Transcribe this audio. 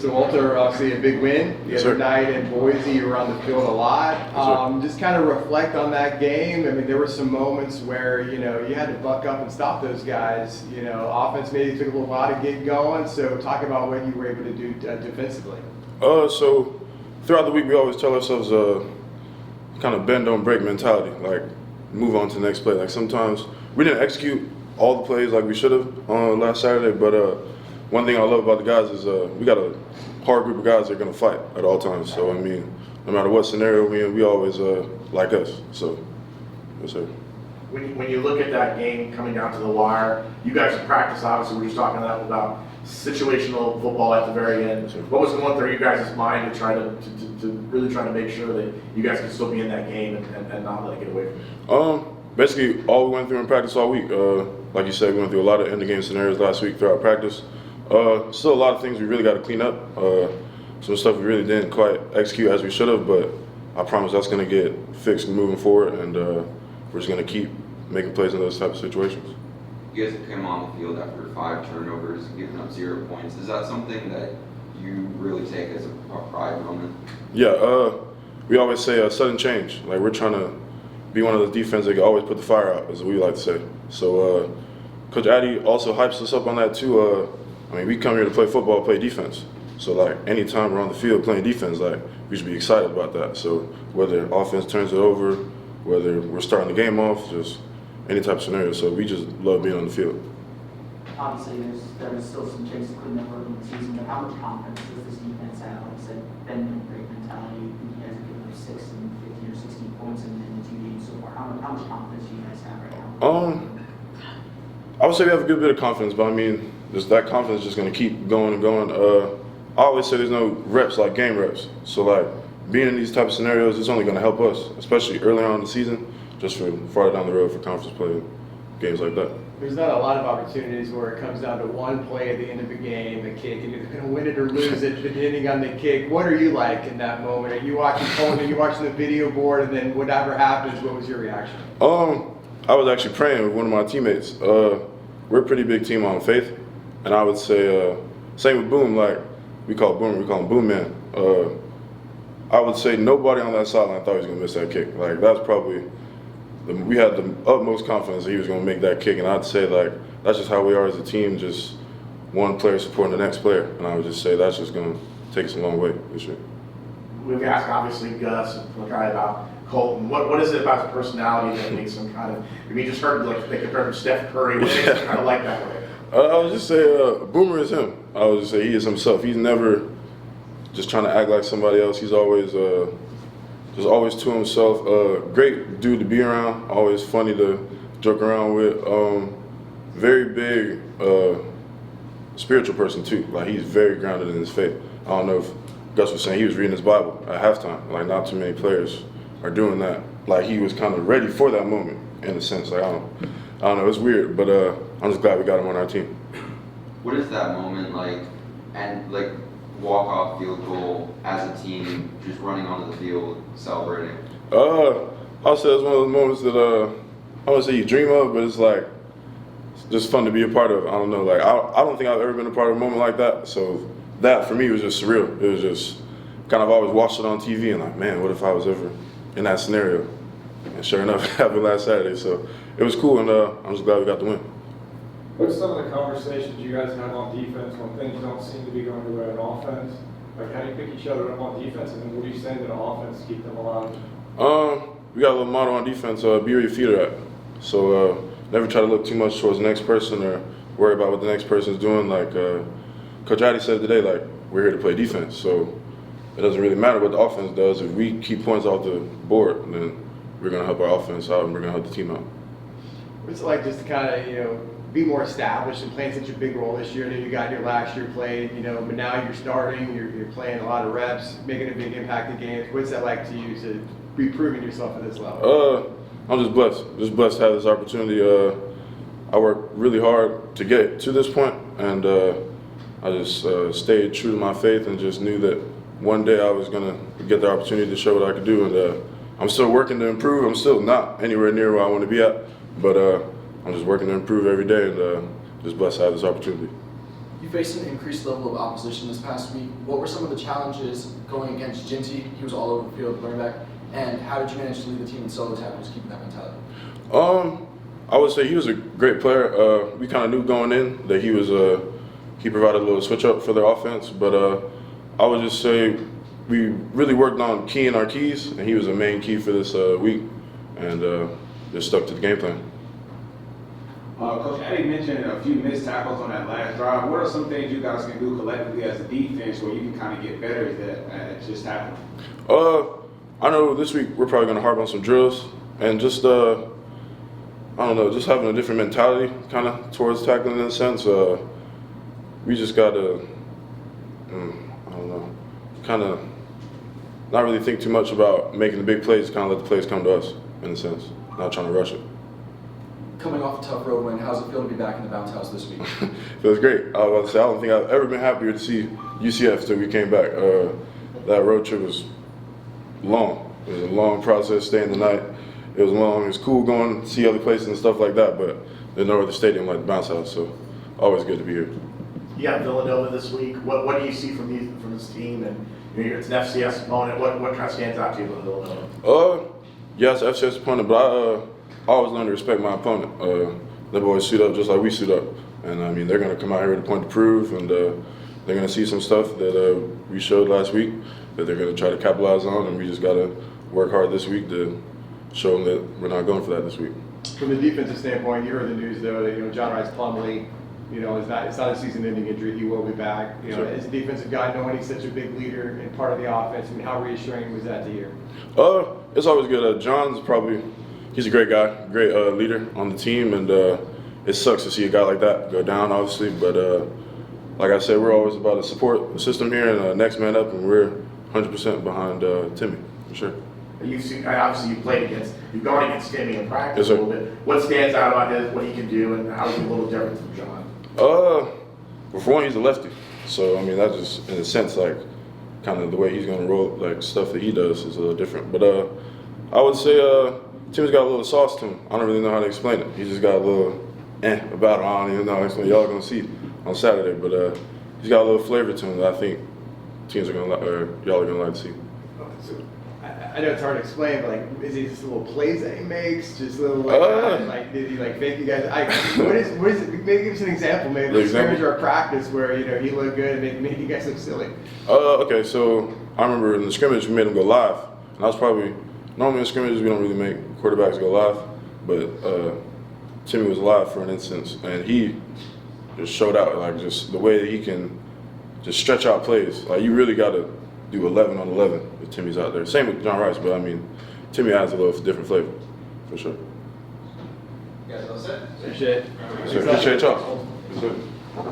So Walter, obviously a big win the other night in Boise. You were on the field a lot. Just kind of reflect on that game. I mean, there were some moments where you had to buck up and stop those guys. Offense maybe took a little while to get going. So talk about what you were able to do defensively. So throughout the week, we always tell ourselves kind of bend don't break mentality, like move on to the next play. Like sometimes we didn't execute all the plays like we should have on last Saturday, but one thing I love about the guys is we got a hard group of guys that are going to fight at all times. So, I mean, no matter what scenario we're in, we always like us. So, yes, sir. When you look at that game coming down to the wire, you guys in practice, obviously, we were just talking about situational football at the very end. Sure. What was going through you guys' mind to try to really try to make sure that you guys could still be in that game and not let it get away from you? Basically, all we went through in practice all week. Like you said, we went through a lot of end-of-game scenarios last week throughout practice. Still a lot of things we really got to clean up. Some stuff we really didn't quite execute as we should have, but I promise that's going to get fixed moving forward, and we're just going to keep making plays in those type of situations. You guys came on the field after 5 turnovers, giving up 0 points. Is that something that you really take as a pride moment? Yeah, we always say a sudden change. Like we're trying to be one of those defenses that can always put the fire out, as we like to say. So Coach Addy also hypes us up on that too. I mean, we come here to play football, play defense. So like anytime we're on the field playing defense, like we should be excited about that. So whether offense turns it over, whether we're starting the game off, just any type of scenario. So we just love being on the field. Obviously, there's still some things to clean up early in the season, but how much confidence does this defense have? Like I said, bend don't break mentality. You guys have given up 6 and 15 or 16 points in the 2 games so far. How much confidence do you guys have right now? I would say we have a good bit of confidence, but I mean, just that confidence is just going to keep going and going. I always say there's no reps like game reps. So like being in these type of scenarios, it's only going to help us, especially early on in the season, just for farther down the road for conference play, games like that. There's not a lot of opportunities where it comes down to one play at the end of the game, the kick, and you're going to win it or lose it depending on the kick. What are you like in that moment? Are you watching Colton? Are you watching the video board, and then whatever happens, what was your reaction? I was actually praying with one of my teammates. We're a pretty big team on faith, and I would say same with Boom. Like we call him Boom Man. I would say nobody on that sideline thought he was going to miss that kick. Like that's probably. We had the utmost confidence that he was going to make that kick, and I'd say like that's just how we are as a team, just one player supporting the next player, and I would just say that's just going to take us a long way this year. We've asked obviously Gus and Lakai about Colton. What is it about his personality that makes him kind of? I mean, just heard like they compared him to Steph Curry. What makes him kind of like that way? I would just say Boomer is him. I would just say he is himself. He's never just trying to act like somebody else. He's always just always to himself. Great dude to be around. Always funny to joke around with. Very big spiritual person too. Like he's very grounded in his faith. I don't know if Gus was saying he was reading his Bible at halftime. Like not too many players are doing that. Like he was kind of ready for that moment in a sense. Like I don't know. It's weird, but I'm just glad we got him on our team. What is that moment like? And like walk-off field goal as a team, just running onto the field, celebrating? I'll say it's one of those moments that I wouldn't say you dream of, but it's like it's just fun to be a part of. I don't know, like I don't think I've ever been a part of a moment like that. So that for me was just surreal. It was just kind of always watched it on TV and like, man, what if I was ever in that scenario? And sure enough, it happened last Saturday. So it was cool, and I'm just glad we got the win. What's some of the conversations you guys have on defense when things don't seem to be going your way on offense? Like, how do you pick each other up on defense, and then what are you saying to the offense to keep them alive? We got a little motto on defense, be where your feet are at. So never try to look too much towards the next person or worry about what the next person's doing. Like Coach Addy said today, like, we're here to play defense. So it doesn't really matter what the offense does. If we keep points off the board, then we're going to help our offense out and we're going to help the team out. What's it like just to kind of, be more established and playing such a big role this year? I know you got your last year played, but now you're starting, you're playing a lot of reps, making a big impact in games. What's that like to you to be proving yourself at this level? I'm just blessed to have this opportunity. I worked really hard to get to this point, and I just stayed true to my faith and just knew that one day I was going to get the opportunity to show what I could do. And I'm still working to improve. I'm still not anywhere near where I want to be at, but I'm just working to improve every day, and just blessed to have this opportunity. You faced an increased level of opposition this past week. What were some of the challenges going against Jinny? He was all over the field, running back. And how did you manage to lead the team in solo tackles, keeping that mentality? I would say he was a great player. We kind of knew going in that he provided a little switch up for their offense, but I would just say we really worked on keying our keys, and he was a main key for this week, and just stuck to the game plan. Coach, Eddie mentioned a few missed tackles on that last drive. What are some things you guys can do collectively as a defense where you can kind of get better at just tackling? I know this week we're probably going to harp on some drills and just, I don't know, just having a different mentality kind of towards tackling in a sense. We just got to, I don't know, kind of not really think too much about making the big plays, kind of let the plays come to us in a sense, not trying to rush it. Coming off a tough road win, how's it feel to be back in the bounce house this week? Feels great. I was about to say, I don't think I've ever been happier to see UCF till we came back. That road trip was long. It was a long process, staying the night. It was long. It was cool going to see other places and stuff like that, but there's no other stadium like the bounce house, so always good to be here. You got Villanova this week. What do you see from this team? And it's an FCS opponent. What kind of stands out to you about Villanova? Yeah, it's an FCS opponent, but I always learn to respect my opponent. They boys suit up just like we suit up, and I mean they're going to come out here with a point to prove, and they're going to see some stuff that we showed last week that they're going to try to capitalize on, and we just got to work hard this week to show them that we're not going for that this week. From the defensive standpoint, you heard the news though that John Plumbley, it's not a season-ending injury. He will be back. Sure. As a defensive guy, knowing he's such a big leader and part of the offense, I mean, how reassuring was that to hear? It's always good. He's a great guy, great leader on the team, and it sucks to see a guy like that go down, obviously. But like I said, we're always about to support the system here and next man up, and we're 100% behind Timmy, for sure. You've gone against Timmy in practice Yes, sir. a little bit. What stands out about what he can do, and how is he a little different from John? Well, for one, he's a lefty, so I mean that just, in a sense, like kind of the way he's gonna roll, like stuff that he does is a little different. But I would say Timmy's got a little sauce to him. I don't really know how to explain it. He's just got a little about him. I don't even know how to explain it. Y'all are gonna see on Saturday, but he's got a little flavor to him that I think y'all are gonna like to see. So, I know it's hard to explain, but like, is he just little plays that he makes? Just little did he fake you guys? What is it? Maybe give us an example, maybe a scrimmage or a practice where he looked good and made you guys look silly. Okay, so I remember in the scrimmage we made him go live, and I was probably normally in scrimmages we don't really make quarterbacks go live, but Timmy was live for an instance, and he just showed out, like just the way that he can just stretch out plays. Like you really got to do 11 on 11 if Timmy's out there. Same with John Rice, but I mean, Timmy adds a little different flavor, for sure. You guys all set? Appreciate it. So appreciate y'all. Yes, sir.